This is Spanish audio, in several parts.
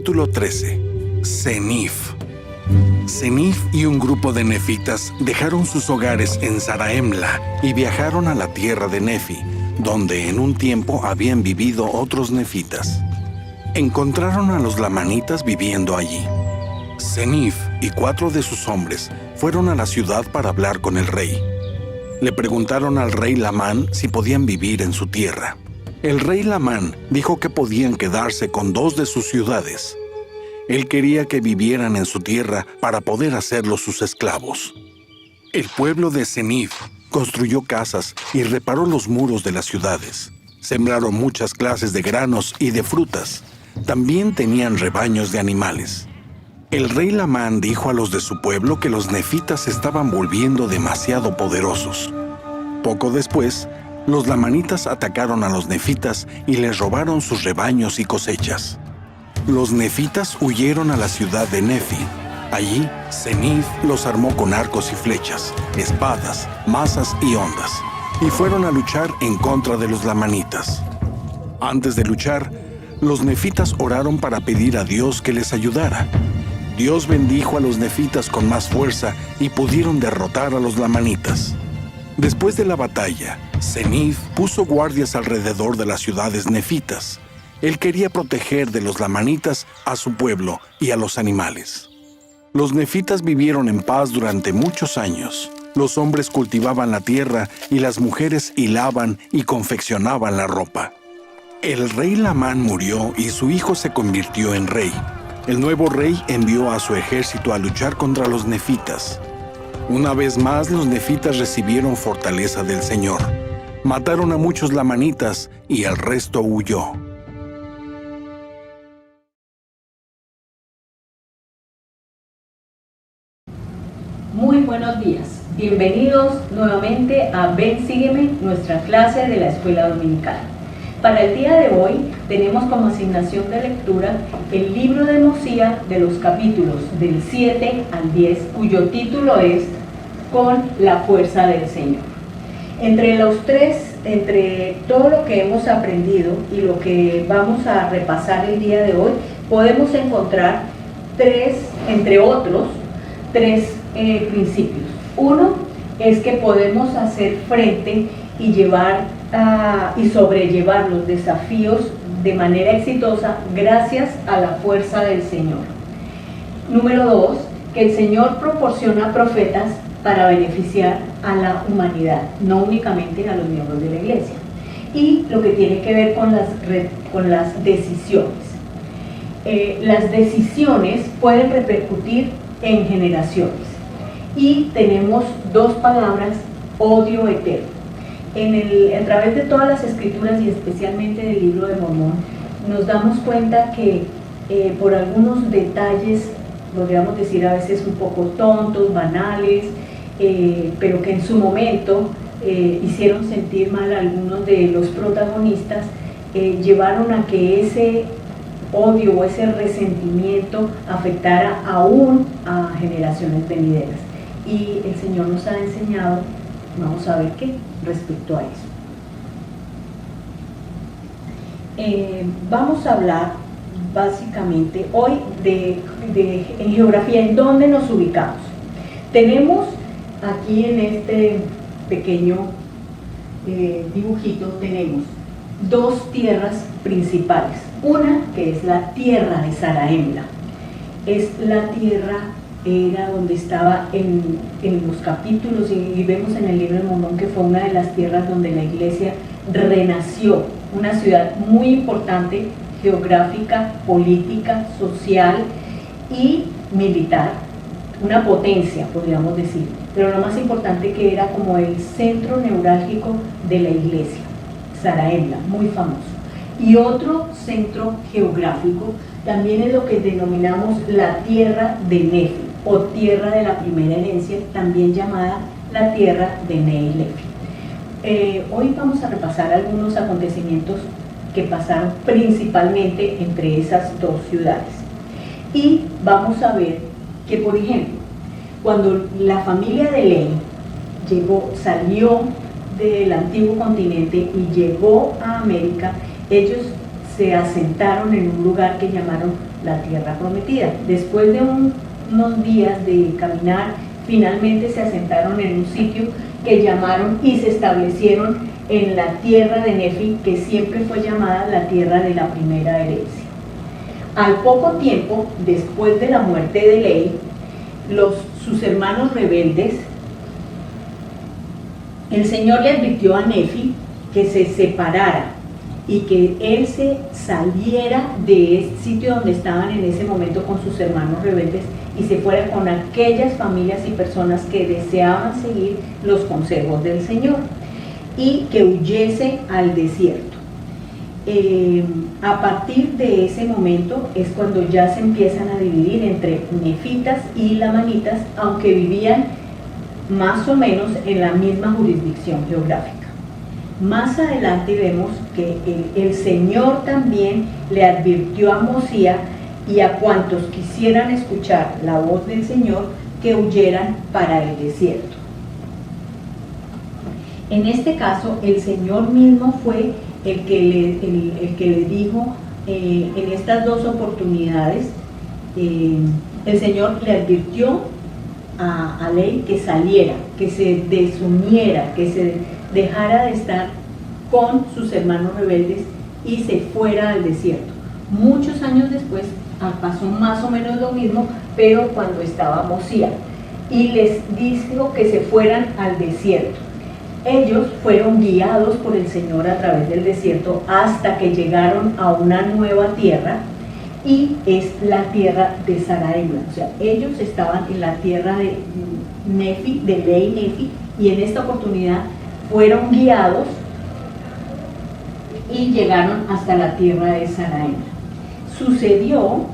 Capítulo 13. Senif. Senif y un grupo de nefitas dejaron sus hogares en Zarahemla y viajaron a la tierra de Nefi, donde en un tiempo habían vivido otros nefitas. Encontraron a los lamanitas viviendo allí. Senif y 4 de sus hombres fueron a la ciudad para hablar con el rey. Le preguntaron al rey Lamán si podían vivir en su tierra. El rey Lamán dijo que podían quedarse con 2 de sus ciudades. Él quería que vivieran en su tierra para poder hacerlos sus esclavos. El pueblo de Senif construyó casas y reparó los muros de las ciudades. Sembraron muchas clases de granos y de frutas. También tenían rebaños de animales. El rey Lamán dijo a los de su pueblo que los nefitas se estaban volviendo demasiado poderosos. Poco después, los lamanitas atacaron a los nefitas y les robaron sus rebaños y cosechas. Los nefitas huyeron a la ciudad de Nefi. Allí, Senif los armó con arcos y flechas, espadas, mazas y hondas, y fueron a luchar en contra de los lamanitas. Antes de luchar, los nefitas oraron para pedir a Dios que les ayudara. Dios bendijo a los nefitas con más fuerza y pudieron derrotar a los lamanitas. Después de la batalla, Senif puso guardias alrededor de las ciudades nefitas. Él quería proteger de los lamanitas a su pueblo y a los animales. Los nefitas vivieron en paz durante muchos años. Los hombres cultivaban la tierra y las mujeres hilaban y confeccionaban la ropa. El rey Lamán murió y su hijo se convirtió en rey. El nuevo rey envió a su ejército a luchar contra los nefitas. Una vez más, los nefitas recibieron fortaleza del Señor. Mataron a muchos lamanitas y el resto huyó. Muy buenos días. Bienvenidos nuevamente a Ven, Sígueme, nuestra clase de la Escuela Dominical. Para el día de hoy tenemos como asignación de lectura el libro de Mosía de los capítulos del 7 al 10, cuyo título es Con la fuerza del Señor. Entre todo lo que hemos aprendido y lo que vamos a repasar el día de hoy, podemos encontrar entre otros, tres principios. Uno es que podemos hacer frente y sobrellevar los desafíos de manera exitosa gracias a la fuerza del Señor. Número 2, que el Señor proporciona profetas para beneficiar a la humanidad, no únicamente a los miembros de la iglesia. Y lo que tiene que ver con las decisiones. Las decisiones pueden repercutir en generaciones. Y tenemos 2 palabras: odio eterno. A través de todas las escrituras y especialmente del libro de Mormón, nos damos cuenta que por algunos detalles, podríamos decir a veces un poco tontos, banales, pero que en su momento hicieron sentir mal a algunos de los protagonistas, llevaron a que ese odio o ese resentimiento afectara aún a generaciones venideras. Y el Señor nos ha enseñado, vamos a ver qué, respecto a eso. Vamos a hablar básicamente hoy en geografía, en dónde nos ubicamos. Tenemos aquí en este pequeño dibujito, tenemos 2 tierras principales. Una que es la tierra de Zarahemla. Es la tierra, era donde estaba en los capítulos y vemos en el libro de Mormón que fue una de las tierras donde la iglesia renació, una ciudad muy importante, geográfica, política, social y militar, una potencia, podríamos decir, pero lo más importante que era como el centro neurálgico de la iglesia, Zarahemla, muy famoso. Y otro centro geográfico también es lo que denominamos la tierra de Nefi, o tierra de la primera herencia, también llamada la tierra de Nehi-Lefi. Hoy vamos a repasar algunos acontecimientos que pasaron principalmente entre esas 2 ciudades. Y vamos a ver que, por ejemplo, cuando la familia de Lehi salió del antiguo continente y llegó a América, ellos se asentaron en un lugar que llamaron la tierra prometida. Después de unos días de caminar, finalmente se asentaron en un sitio que llamaron y se establecieron en la tierra de Nefi, que siempre fue llamada la tierra de la primera herencia. Al poco tiempo, después de la muerte de Ley, sus hermanos rebeldes, el Señor le advirtió a Nefi que se separara y que él se saliera de ese sitio donde estaban en ese momento con sus hermanos rebeldes y se fuera con aquellas familias y personas que deseaban seguir los consejos del Señor y que huyese al desierto. A partir de ese momento es cuando ya se empiezan a dividir entre nefitas y lamanitas, aunque vivían más o menos en la misma jurisdicción geográfica. Más adelante vemos que el Señor también le advirtió a Mosía y a cuantos quisieran escuchar la voz del Señor que huyeran para el desierto. En este caso, el Señor mismo fue el que le dijo en estas dos oportunidades, el Señor le advirtió a Ley que saliera, que se desuniera, que se dejara de estar con sus hermanos rebeldes y se fuera al desierto. Muchos años después pasó más o menos lo mismo, pero cuando estaba Mosía, y les dijo que se fueran al desierto. Ellos fueron guiados por el Señor a través del desierto hasta que llegaron a una nueva tierra, y es la tierra de Saraemla. O sea, ellos estaban en la tierra de Nefi, de Ley Nefi, y en esta oportunidad fueron guiados y llegaron hasta la tierra de Saraemla. Sucedió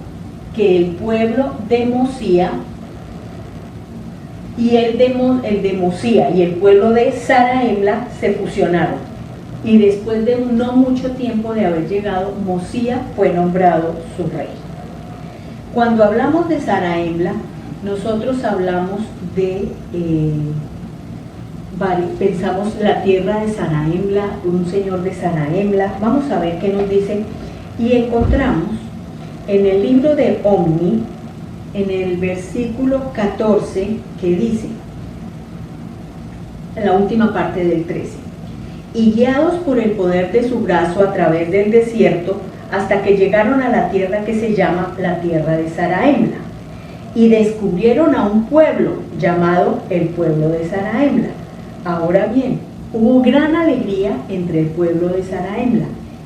que el pueblo de Mosía y el de Mosía y el pueblo de Saraemla se fusionaron, y después de no mucho tiempo de haber llegado, Mosía fue nombrado su rey. Cuando hablamos de Saraemla, nosotros hablamos de pensamos la tierra de Saraemla, un señor de Saraemla. Vamos a ver qué nos dicen, y encontramos en el libro de Omni, en el versículo 14, que dice, en la última parte del 13, y guiados por el poder de su brazo a través del desierto, hasta que llegaron a la tierra que se llama la tierra de Saraemla, y descubrieron a un pueblo llamado el pueblo de Saraemla. Ahora bien, hubo gran alegría entre el pueblo de Saraemla,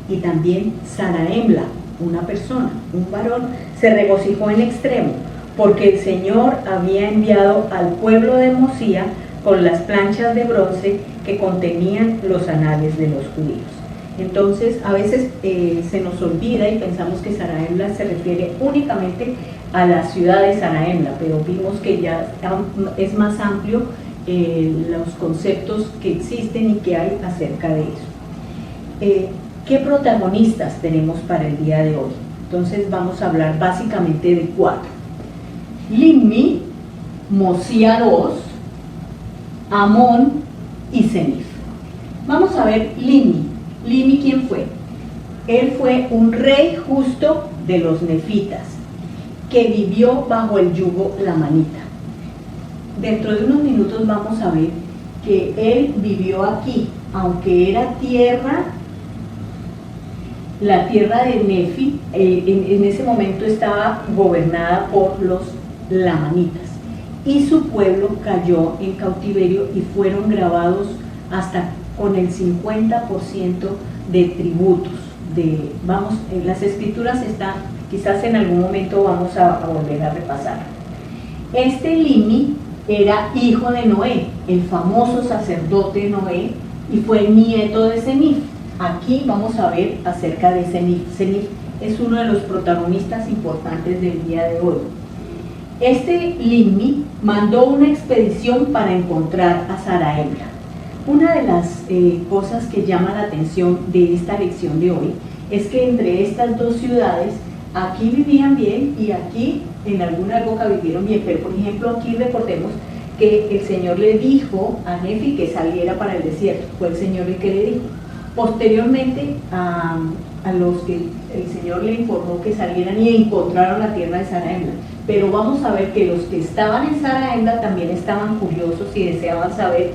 y también Saraemla, una persona, un varón, se regocijó en extremo, porque el Señor había enviado al pueblo de Mosía con las planchas de bronce que contenían los anales de los judíos. Entonces, a veces se nos olvida y pensamos que Saraemla se refiere únicamente a la ciudad de Saraemla, pero vimos que ya es más amplio los conceptos que existen y que hay acerca de eso. ¿Qué protagonistas tenemos para el día de hoy? Entonces vamos a hablar básicamente de 4. Limni, Mosía II, Amón y Senif. Vamos a ver Limni. Limni, ¿quién fue? Él fue un rey justo de los nefitas, que vivió bajo el yugo lamanita. Dentro de unos minutos vamos a ver que él vivió aquí, aunque era la tierra de Nefi, en ese momento estaba gobernada por los lamanitas, y su pueblo cayó en cautiverio y fueron grabados hasta con el 50% de tributos. En las escrituras están, quizás en algún momento vamos a volver a repasar. Este Limni era hijo de Noé, el famoso sacerdote Noé, y fue nieto de Senif. Aquí vamos a ver acerca de Senif. Senif es uno de los protagonistas importantes del día de hoy. Este Limni mandó una expedición para encontrar a Saraemla. Una de las cosas que llama la atención de esta lección de hoy es que entre estas dos ciudades, aquí vivían bien y aquí en alguna época vivieron bien, pero por ejemplo aquí recordemos que el Señor le dijo a Nefi que saliera para el desierto. Fue el Señor el que le dijo. Posteriormente a los que el Señor le informó que salieran y encontraron la tierra de Zarahemla. Pero vamos a ver que los que estaban en Zarahemla también estaban curiosos y deseaban saber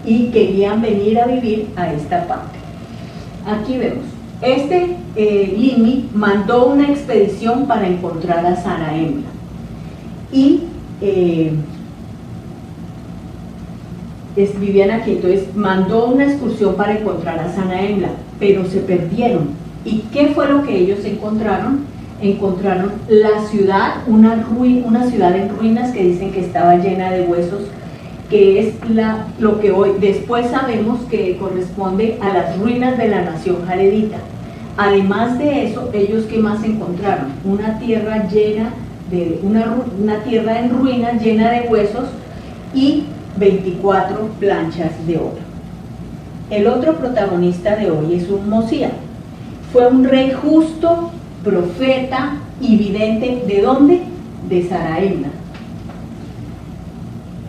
y querían venir a vivir a esta parte. Aquí vemos, Limni mandó una expedición para encontrar a Zarahemla y vivían aquí, entonces mandó una excursión para encontrar a Zarahemla, pero se perdieron. ¿Y qué fue lo que ellos encontraron? Encontraron la ciudad, una ciudad en ruinas que dicen que estaba llena de huesos, que es lo que hoy después sabemos que corresponde a las ruinas de la nación jaredita. Además de eso, ellos ¿qué más encontraron? Una tierra llena de una tierra en ruinas llena de huesos y 24 planchas de oro. El otro protagonista de hoy es un Mosía. Fue un rey justo, profeta y vidente. ¿De dónde? De Zarahemla.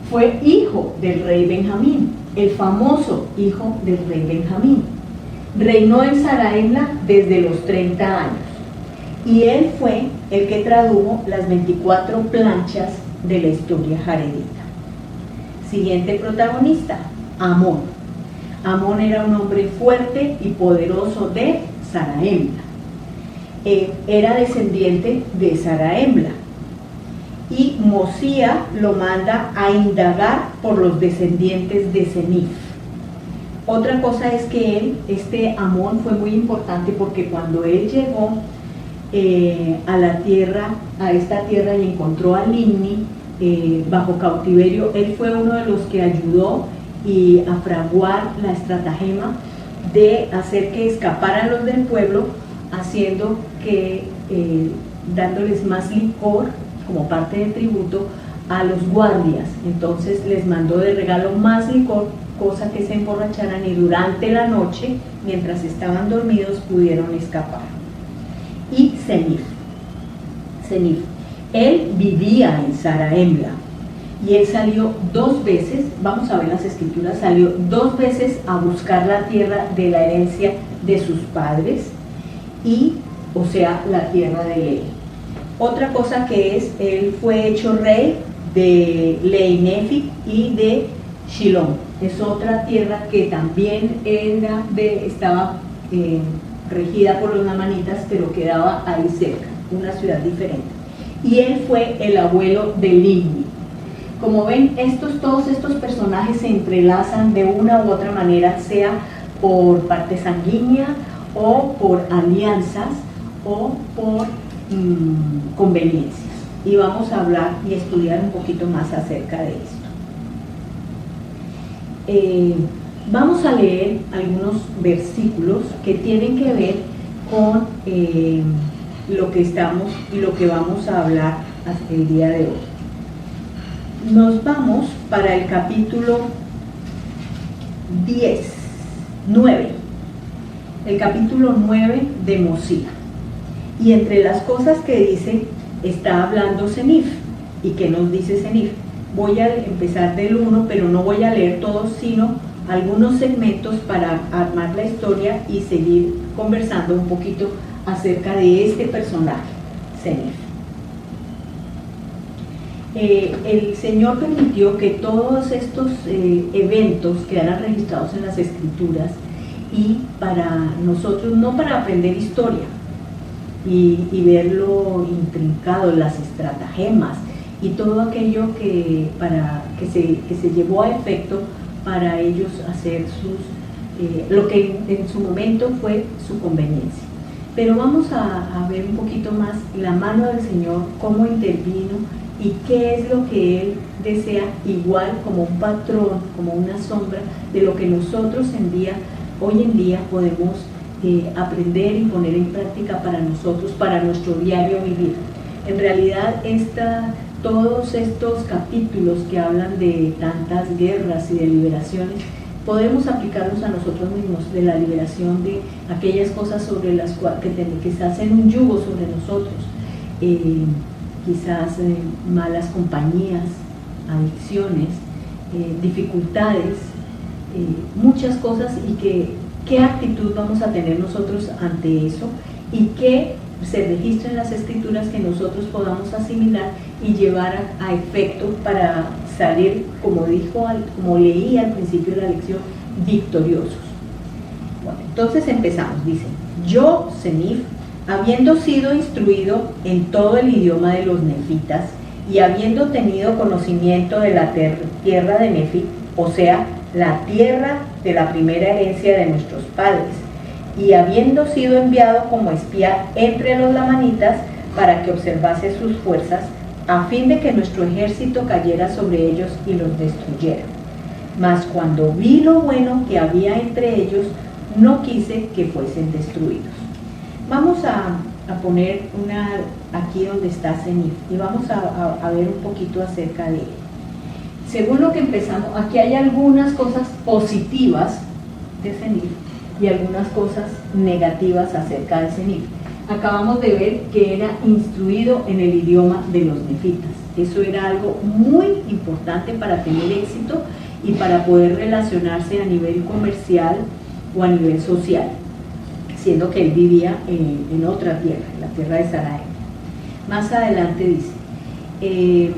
Fue hijo del rey Benjamín, el famoso hijo del rey Benjamín. Reinó en Zarahemla desde los 30 años y él fue el que tradujo las 24 planchas de la historia jaredita. Siguiente protagonista, Amón. Amón era un hombre fuerte y poderoso de Zarahemla. Era descendiente de Zarahemla. Y Mosía lo manda a indagar por los descendientes de Senif. Otra cosa es que Amón fue muy importante porque cuando él llegó a esta tierra y encontró a Limni bajo cautiverio, él fue uno de los que ayudó a fraguar la estratagema de hacer que escaparan los del pueblo, haciendo que dándoles más licor como parte de tributo a los guardias. Entonces les mandó de regalo más licor, cosa que se emborracharan y durante la noche, mientras estaban dormidos, pudieron escapar. Y Senif, él vivía en Zarahemla y él salió 2 veces, vamos a ver las escrituras, salió 2 veces a buscar la tierra de la herencia de sus padres, o sea, la tierra de Ley. Otra cosa que él fue hecho rey de Leinefi y de Shilón. Es otra tierra que también estaba regida por los namanitas, pero quedaba ahí cerca, una ciudad diferente. Y él fue el abuelo de Limni. Como ven, todos estos personajes se entrelazan de una u otra manera, sea por parte sanguínea o por alianzas o por conveniencias. Y vamos a hablar y estudiar un poquito más acerca de esto. Vamos a leer algunos versículos que tienen que ver con lo que estamos y lo que vamos a hablar hasta el día de hoy. Nos vamos para el capítulo 9, el capítulo 9 de Mosía. Y entre las cosas que dice, está hablando Senif. ¿Y qué nos dice Senif? Voy a empezar del 1, pero no voy a leer todos, sino algunos segmentos para armar la historia y seguir conversando un poquito acerca de este personaje, Senif. El Señor permitió que todos estos eventos quedaran registrados en las Escrituras, y para nosotros, no para aprender historia y ver lo intrincado, las estratagemas y todo aquello que se llevó a efecto para ellos hacer lo que en su momento fue su conveniencia. Pero vamos a ver un poquito más la mano del Señor, cómo intervino y qué es lo que Él desea, igual como un patrón, como una sombra de lo que nosotros hoy en día podemos aprender y poner en práctica para nosotros, para nuestro diario vivir. En realidad, todos estos capítulos que hablan de tantas guerras y de liberaciones, podemos aplicarlos a nosotros mismos, de la liberación de aquellas cosas sobre las cuales que se hacen un yugo sobre nosotros, quizás malas compañías, adicciones, dificultades, muchas cosas, y que ¿Qué actitud vamos a tener nosotros ante eso? Y que se registre en las escrituras que nosotros podamos asimilar y llevar a efecto para salir, como leí al principio de la lección, victoriosos. Bueno, entonces empezamos, dice: yo, Senif, habiendo sido instruido en todo el idioma de los nefitas y habiendo tenido conocimiento de la tierra de Nefi, o sea, la tierra de la primera herencia de nuestros padres, y habiendo sido enviado como espía entre los lamanitas para que observase sus fuerzas, a fin de que nuestro ejército cayera sobre ellos y los destruyera. Mas cuando vi lo bueno que había entre ellos, no quise que fuesen destruidos. Vamos a poner aquí donde está Senif y vamos a ver un poquito acerca de él. Según lo que empezamos, aquí hay algunas cosas positivas de Senif y algunas cosas negativas acerca de Senif. Acabamos de ver que era instruido en el idioma de los nefitas. Eso era algo muy importante para tener éxito y para poder relacionarse a nivel comercial o a nivel social, siendo que él vivía en otra tierra, en la tierra de Saraemla. Más adelante dice: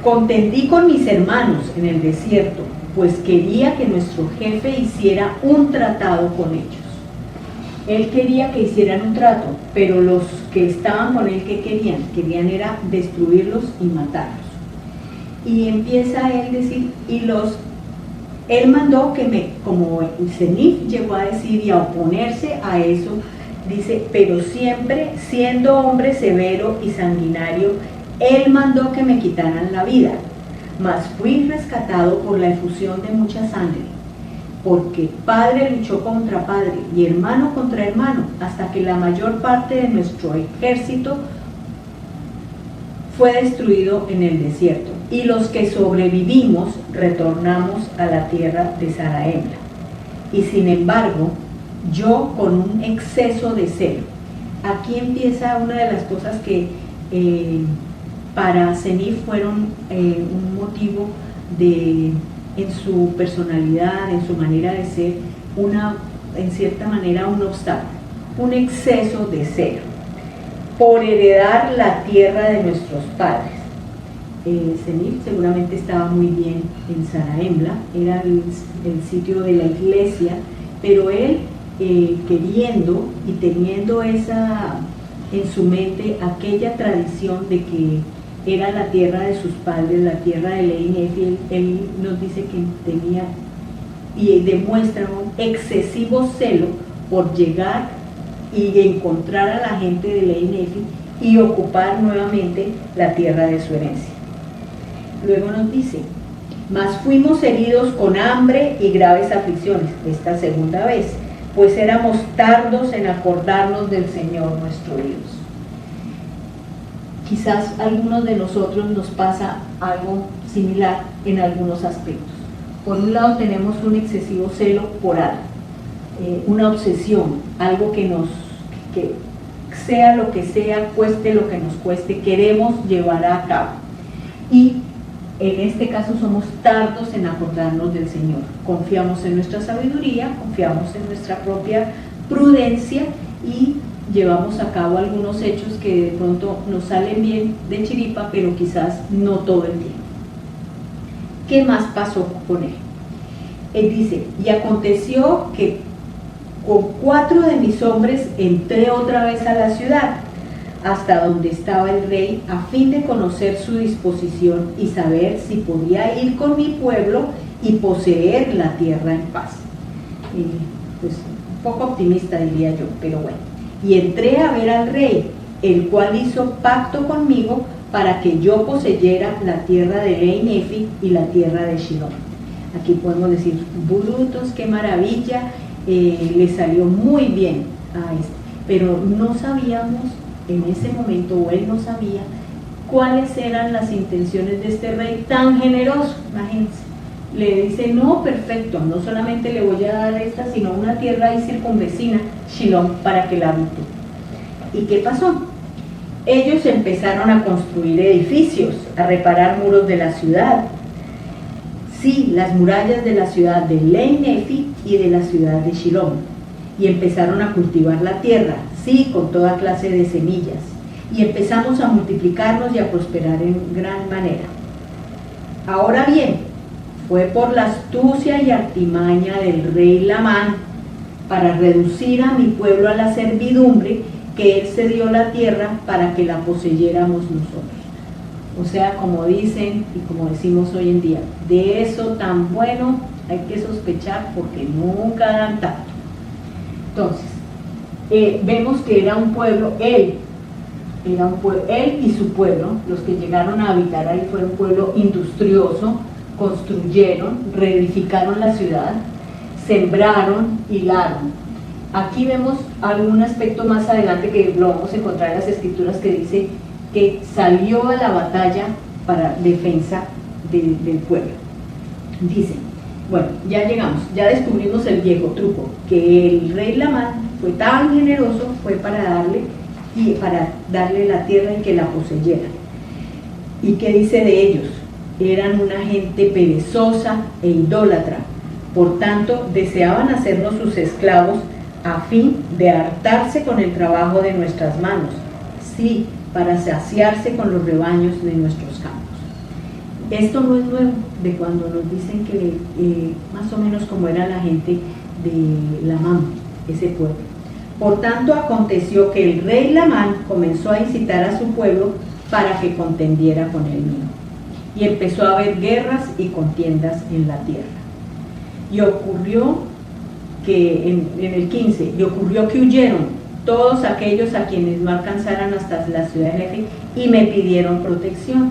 contendí con mis hermanos en el desierto, pues quería que nuestro jefe hiciera un tratado con ellos. Él quería que hicieran un trato, pero los que estaban con él, ¿qué querían? Querían era destruirlos y matarlos. Y empieza él a decir, él mandó como Senif llegó a decir y a oponerse a eso, dice: pero siempre siendo hombre severo y sanguinario, él mandó que me quitaran la vida, mas fui rescatado por la efusión de mucha sangre, porque padre luchó contra padre y hermano contra hermano, hasta que la mayor parte de nuestro ejército fue destruido en el desierto, y los que sobrevivimos retornamos a la tierra de Saraemla. Y sin embargo, yo con un exceso de celo. Aquí empieza una de las cosas que para Senif fueron un motivo en su personalidad, en su manera de ser, en cierta manera un obstáculo, un exceso de celo, por heredar la tierra de nuestros padres. Senif seguramente estaba muy bien en Saraemla, era el sitio de la iglesia, pero él queriendo y teniendo en su mente aquella tradición de que era la tierra de sus padres, la tierra de Ley Nefi, él nos dice que tenía y demuestra un excesivo celo por llegar y encontrar a la gente de Ley Nefi y ocupar nuevamente la tierra de su herencia. Luego nos dice: mas fuimos heridos con hambre y graves aflicciones, esta segunda vez, pues éramos tardos en acordarnos del Señor nuestro Dios. Quizás a algunos de nosotros nos pasa algo similar en algunos aspectos. Por un lado tenemos un excesivo celo por algo, una obsesión, algo que sea lo que sea, cueste lo que nos cueste, queremos llevar a cabo. Y en este caso somos tardos en acordarnos del Señor. Confiamos en nuestra sabiduría, confiamos en nuestra propia prudencia y llevamos a cabo algunos hechos que de pronto nos salen bien de chiripa, pero quizás no todo el tiempo. ¿Qué más pasó con él? Él dice: y aconteció que con 4 de mis hombres entré otra vez a la ciudad, hasta donde estaba el rey, a fin de conocer su disposición y saber si podía ir con mi pueblo y poseer la tierra en paz. Pues un poco optimista diría yo, pero bueno. Y entré a ver al rey, el cual hizo pacto conmigo para que yo poseyera la tierra de Ley Nefi y la tierra de Shilom. Aquí podemos decir, brutos, qué maravilla, le salió muy bien a este, pero no sabíamos en ese momento, o él no sabía, cuáles eran las intenciones de este rey tan generoso. Imagínense, le dice: no, perfecto, no solamente le voy a dar esta, sino una tierra ahí circunvecina, Shilom, para que la habite. ¿Y qué pasó? Ellos empezaron a construir edificios, a reparar muros de la ciudad, sí, las murallas de la ciudad de Lei-Nefi y de la ciudad de Shilom, y empezaron a cultivar la tierra, sí, con toda clase de semillas, y empezamos a multiplicarnos y a prosperar en gran manera. Ahora bien, fue por la astucia y artimaña del rey Lamán, para reducir a mi pueblo a la servidumbre, que él cedió la tierra para que la poseyéramos nosotros. O sea, como dicen y como decimos hoy en día, de eso tan bueno hay que sospechar porque nunca dan tanto. Entonces, vemos que era un pueblo, él y su pueblo, los que llegaron a habitar ahí, fue un pueblo industrioso, construyeron, reedificaron la ciudad, sembraron, hilaron. Aquí vemos algún aspecto más adelante que lo vamos a encontrar en las escrituras, que dice que salió a la batalla para defensa del pueblo. Dice, bueno, ya llegamos, ya descubrimos el viejo truco, que el rey Lamán fue tan generoso, fue para darle la tierra y que la poseyera. ¿Y qué dice de ellos? Eran una gente perezosa e idólatra, por tanto deseaban hacernos sus esclavos a fin de hartarse con el trabajo de nuestras manos, sí, para saciarse con los rebaños de nuestros campos. Esto no es nuevo, de cuando nos dicen que más o menos como era la gente de Lamán, ese pueblo. Por tanto, aconteció que el rey Lamán comenzó a incitar a su pueblo para que contendiera con él mismo. Y empezó a haber guerras y contiendas en la tierra. Y ocurrió que, en el 15, y ocurrió que huyeron todos aquellos a quienes no alcanzaran hasta la ciudad de Nefi y me pidieron protección.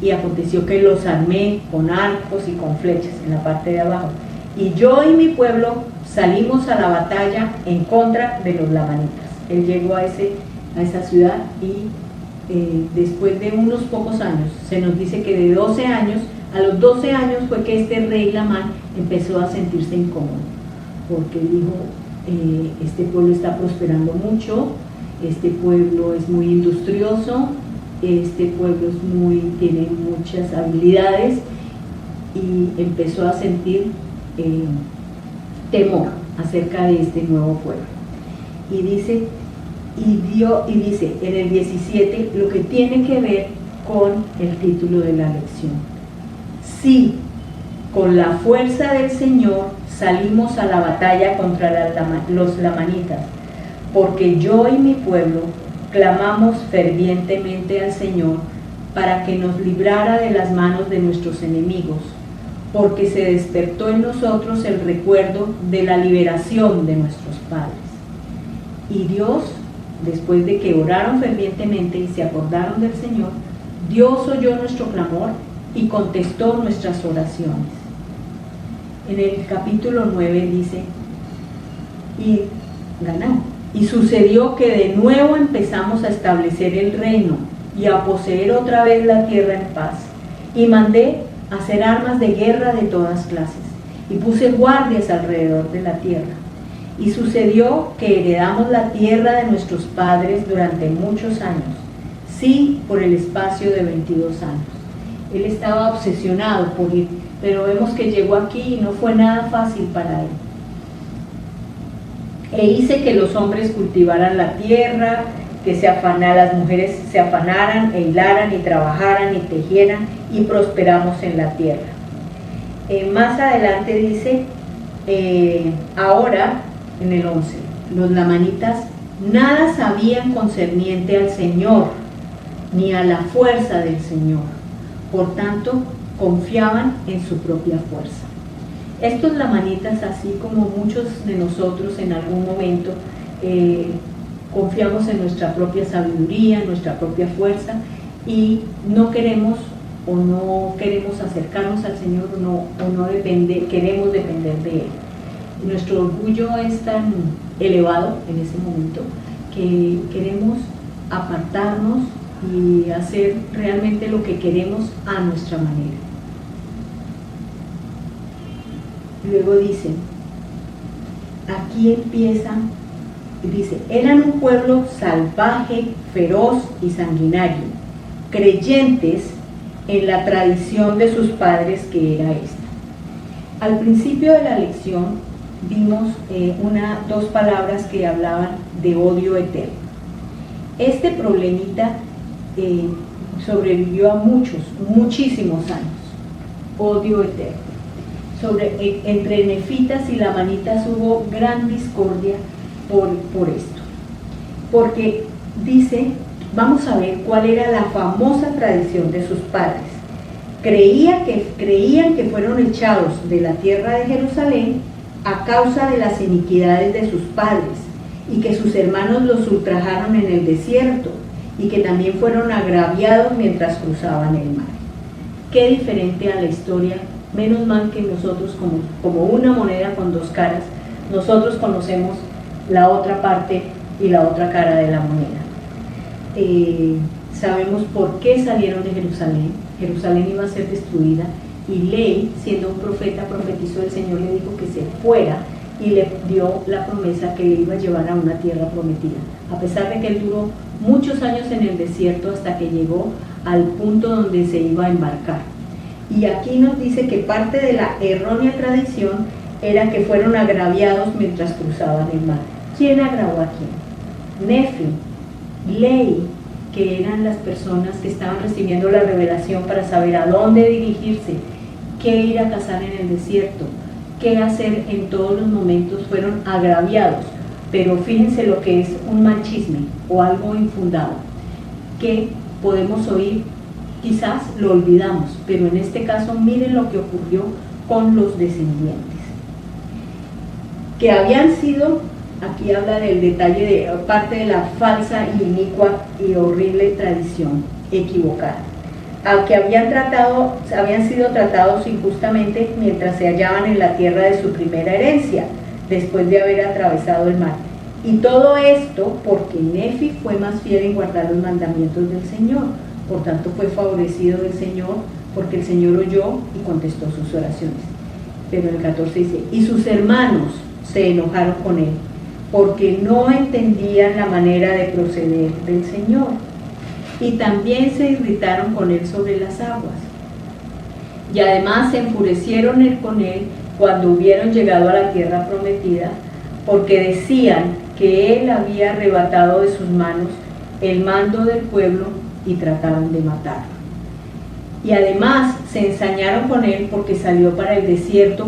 Y aconteció que los armé con arcos y con flechas en la parte de abajo. Y yo y mi pueblo salimos a la batalla en contra de los lamanitas. Él llegó a esa ciudad y después de unos pocos años, se nos dice que de 12 años, a los 12 años fue que este rey Lamán empezó a sentirse incómodo, porque dijo, este pueblo está prosperando mucho, este pueblo es muy industrioso, este pueblo tiene muchas habilidades, y empezó a sentir temor acerca de este nuevo pueblo. Y dice en el 17 lo que tiene que ver con el título de la lección. Sí, con la fuerza del Señor salimos a la batalla contra los lamanitas, porque yo y mi pueblo clamamos fervientemente al Señor para que nos librara de las manos de nuestros enemigos, porque se despertó en nosotros el recuerdo de la liberación de nuestros padres. Y Dios, después de que oraron fervientemente y se acordaron del Señor, Dios oyó nuestro clamor y contestó nuestras oraciones. En el capítulo 9 dice, y ganó. Y sucedió que de nuevo empezamos a establecer el reino y a poseer otra vez la tierra en paz. Y mandé hacer armas de guerra de todas clases, y puse guardias alrededor de la tierra. Y sucedió que heredamos la tierra de nuestros padres durante muchos años, sí, por el espacio de 22 años. Él estaba obsesionado por ir, pero vemos que llegó aquí y no fue nada fácil para él. E hice que los hombres cultivaran la tierra, que las mujeres se afanaran e hilaran y trabajaran y tejieran, y prosperamos en la tierra. Más adelante dice, ahora, en el 11, los lamanitas nada sabían concerniente al Señor, ni a la fuerza del Señor, por tanto, confiaban en su propia fuerza. Estos lamanitas, así como muchos de nosotros en algún momento, confiamos en nuestra propia sabiduría, en nuestra propia fuerza, y no queremos acercarnos al Señor, queremos depender de Él. Nuestro orgullo es tan elevado en ese momento que queremos apartarnos y hacer realmente lo que queremos a nuestra manera. Luego dice, aquí empieza, dice, eran un pueblo salvaje, feroz y sanguinario, creyentes en la tradición de sus padres que era esta. Al principio de la lección vimos dos palabras que hablaban de odio eterno. Este problemita sobrevivió a muchísimos años. Odio eterno. Entre nefitas y lamanitas hubo gran discordia por esto. Porque dice, vamos a ver cuál era la famosa tradición de sus padres. Creían que fueron echados de la tierra de Jerusalén a causa de las iniquidades de sus padres, y que sus hermanos los ultrajaron en el desierto, y que también fueron agraviados mientras cruzaban el mar. Qué diferente a la historia. Menos mal que nosotros, como una moneda con dos caras, nosotros conocemos la otra parte y la otra cara de la moneda. Sabemos por qué salieron de Jerusalén. Jerusalén iba a ser destruida, y Ley, siendo un profeta, profetizó, el Señor le dijo que se fuera y le dio la promesa que le iba a llevar a una tierra prometida, a pesar de que él duró muchos años en el desierto hasta que llegó al punto donde se iba a embarcar. Y aquí nos dice que parte de la errónea tradición era que fueron agraviados mientras cruzaban el mar. ¿Quién agravó a quién? Nefi, Ley, que eran las personas que estaban recibiendo la revelación para saber a dónde dirigirse, qué ir a cazar en el desierto, qué hacer en todos los momentos, fueron agraviados. Pero fíjense lo que es un mal chisme o algo infundado, que podemos oír, quizás lo olvidamos, pero en este caso miren lo que ocurrió con los descendientes, que habían sido, aquí habla del detalle de parte de la falsa y inicua y horrible tradición equivocada, aunque habían sido tratados injustamente mientras se hallaban en la tierra de su primera herencia, después de haber atravesado el mar. Y todo esto porque Nefi fue más fiel en guardar los mandamientos del Señor, por tanto fue favorecido del Señor, porque el Señor oyó y contestó sus oraciones. Pero en el 14 dice, y sus hermanos se enojaron con él, porque no entendían la manera de proceder del Señor, y también se irritaron con él sobre las aguas. Y además se enfurecieron con él cuando hubieron llegado a la tierra prometida, porque decían que él había arrebatado de sus manos el mando del pueblo y trataban de matarlo. Y además se ensañaron con él porque salió para el desierto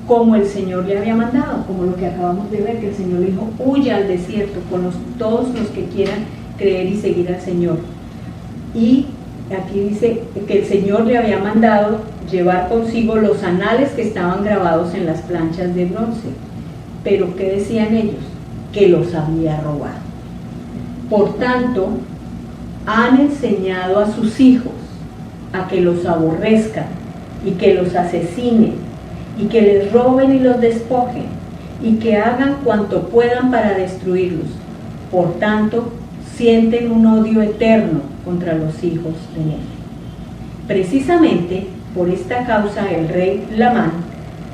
como el Señor le había mandado, como lo que acabamos de ver, que el Señor le dijo, huya al desierto con todos los que quieran creer y seguir al Señor. Y aquí dice que el Señor le había mandado llevar consigo los anales que estaban grabados en las planchas de bronce. Pero ¿qué decían ellos? Que los había robado. Por tanto, han enseñado a sus hijos a que los aborrezcan y que los asesinen y que les roben y los despojen y que hagan cuanto puedan para destruirlos. Por tanto, sienten un odio eterno contra los hijos de Nefi. Precisamente por esta causa el rey Lamán,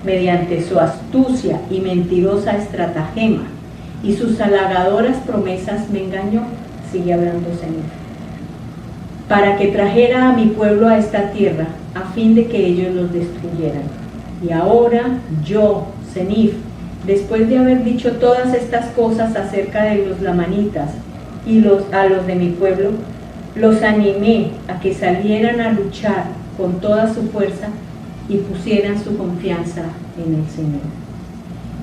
mediante su astucia y mentirosa estratagema y sus halagadoras promesas, me engañó, sigue hablando Senif, para que trajera a mi pueblo a esta tierra, a fin de que ellos los destruyeran. Y ahora yo, Senif, después de haber dicho todas estas cosas acerca de los lamanitas y a los de mi pueblo, los animé a que salieran a luchar con toda su fuerza y pusieran su confianza en el Señor.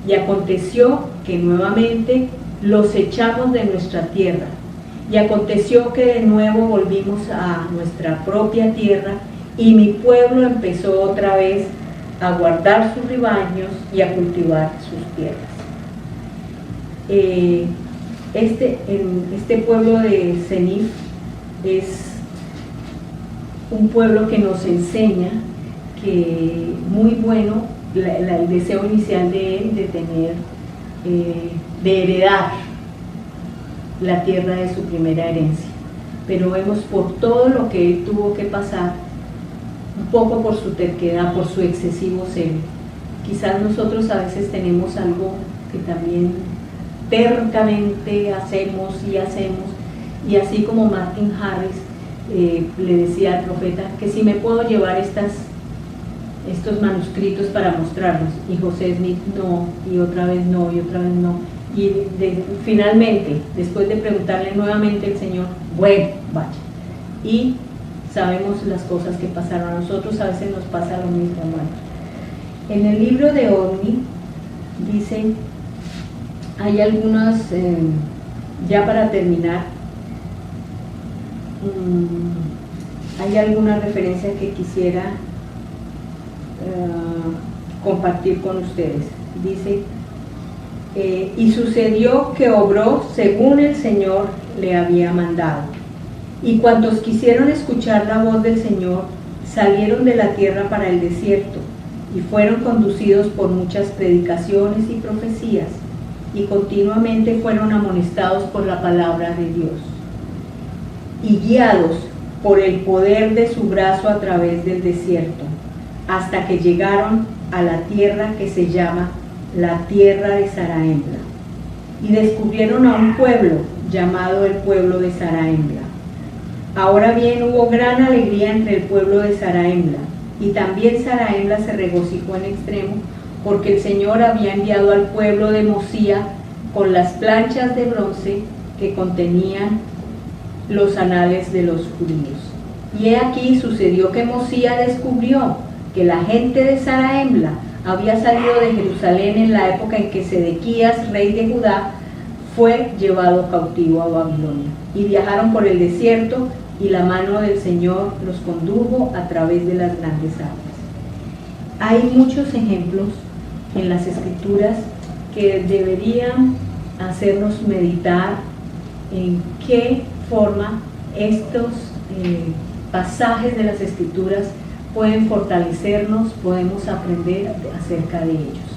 Y aconteció que nuevamente los echamos de nuestra tierra, y aconteció que de nuevo volvimos a nuestra propia tierra, y mi pueblo empezó otra vez a guardar sus rebaños y a cultivar sus tierras. Este pueblo de Senif es un pueblo que nos enseña que muy bueno el deseo inicial de él de tener, de heredar la tierra de su primera herencia, pero vemos por todo lo que él tuvo que pasar, un poco por su terquedad, por su excesivo celo. Quizás nosotros a veces tenemos algo que también tercamente hacemos, y así como Martin Harris le decía al profeta que si me puedo llevar estos manuscritos para mostrarlos. Y José Smith no, y otra vez no, y otra vez no. Y finalmente, después de preguntarle nuevamente el Señor, bueno, vaya. Y sabemos las cosas que pasaron. A nosotros a veces nos pasa lo mismo, hermanos. En el libro de Omni dice, hay algunas, ya para terminar, hay alguna referencia que quisiera compartir con ustedes. Dice, y sucedió que obró según el Señor le había mandado. Y cuantos quisieron escuchar la voz del Señor, salieron de la tierra para el desierto, y fueron conducidos por muchas predicaciones y profecías, y continuamente fueron amonestados por la palabra de Dios, y guiados por el poder de su brazo a través del desierto, hasta que llegaron a la tierra que se llama la tierra de Zarahemla, y descubrieron a un pueblo llamado el pueblo de Zarahemla. Ahora bien, hubo gran alegría entre el pueblo de Zarahemla, y también Zarahemla se regocijó en extremo, porque el Señor había enviado al pueblo de Mosía con las planchas de bronce que contenían los anales de los judíos. Y he aquí sucedió que Mosía descubrió que la gente de Zarahemla había salido de Jerusalén en la época en que Sedequías, rey de Judá, fue llevado cautivo a Babilonia. Y viajaron por el desierto, y la mano del Señor los condujo a través de las grandes aguas. Hay muchos ejemplos en las Escrituras que deberían hacernos meditar en qué forma estos pasajes de las Escrituras pueden fortalecernos, podemos aprender acerca de ellos.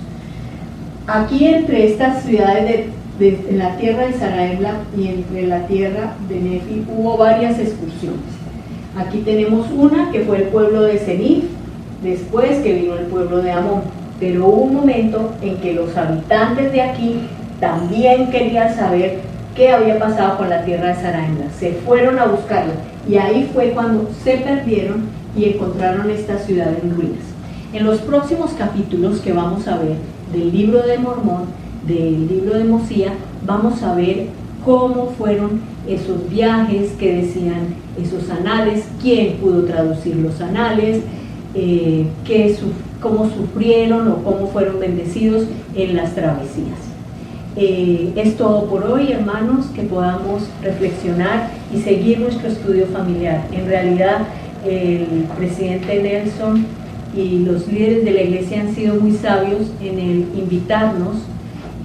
Aquí entre estas ciudades en la tierra de Zarahemla y entre la tierra de Nefi hubo varias excursiones. Aquí tenemos una que fue el pueblo de Senif, después que vino el pueblo de Amón, pero hubo un momento en que los habitantes de aquí también querían saber qué había pasado con la tierra de Zarahemla. Se fueron a buscarla y ahí fue cuando se perdieron y encontraron esta ciudad en ruinas. En los próximos capítulos que vamos a ver del libro de Mormón, del libro de Mosía, vamos a ver cómo fueron esos viajes, qué decían esos anales, quién pudo traducir los anales, cómo sufrieron o cómo fueron bendecidos en las travesías. Es todo por hoy, hermanos, que podamos reflexionar y seguir nuestro estudio familiar. En realidad, el presidente Nelson y los líderes de la iglesia han sido muy sabios en el invitarnos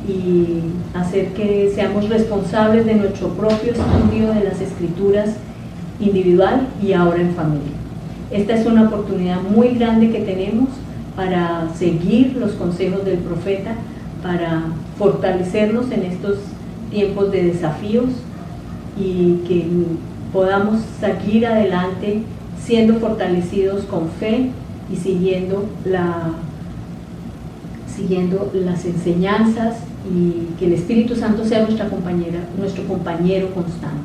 y hacer que seamos responsables de nuestro propio estudio de las Escrituras individual y ahora en familia. Esta es una oportunidad muy grande que tenemos para seguir los consejos del profeta, para fortalecernos en estos tiempos de desafíos y que podamos seguir adelante siendo fortalecidos con fe y siguiendo las enseñanzas, y que el Espíritu Santo sea nuestro compañero constante,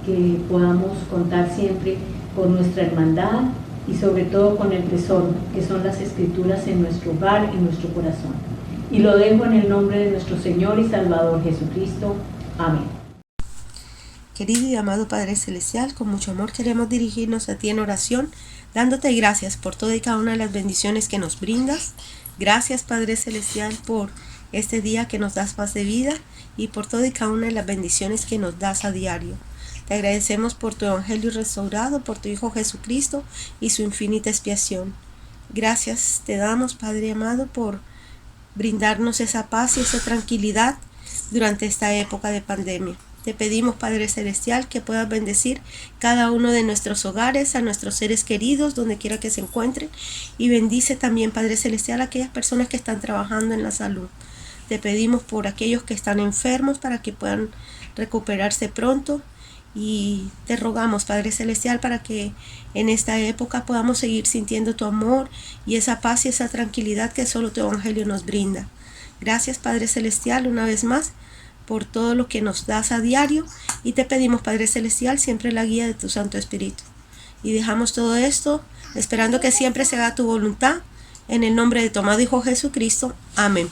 que podamos contar siempre con nuestra hermandad y sobre todo con el tesoro que son las Escrituras en nuestro hogar, en nuestro corazón. Y lo dejo en el nombre de nuestro Señor y Salvador Jesucristo. Amén. Querido y amado Padre Celestial, con mucho amor queremos dirigirnos a ti en oración, dándote gracias por toda y cada una de las bendiciones que nos brindas. Gracias, Padre Celestial, por este día que nos das paz de vida y por toda y cada una de las bendiciones que nos das a diario. Te agradecemos por tu Evangelio restaurado, por tu Hijo Jesucristo y su infinita expiación. Gracias te damos, Padre amado, por brindarnos esa paz y esa tranquilidad durante esta época de pandemia. Te pedimos, Padre Celestial, que puedas bendecir cada uno de nuestros hogares, a nuestros seres queridos, donde quiera que se encuentren. Y bendice también, Padre Celestial, a aquellas personas que están trabajando en la salud. Te pedimos por aquellos que están enfermos para que puedan recuperarse pronto. Y te rogamos, Padre Celestial, para que en esta época podamos seguir sintiendo tu amor y esa paz y esa tranquilidad que solo tu Evangelio nos brinda. Gracias, Padre Celestial, una vez más, por todo lo que nos das a diario, y te pedimos, Padre Celestial, siempre la guía de tu Santo Espíritu. Y dejamos todo esto esperando que siempre se haga tu voluntad, En el nombre de tu amado Hijo Jesucristo. Amén.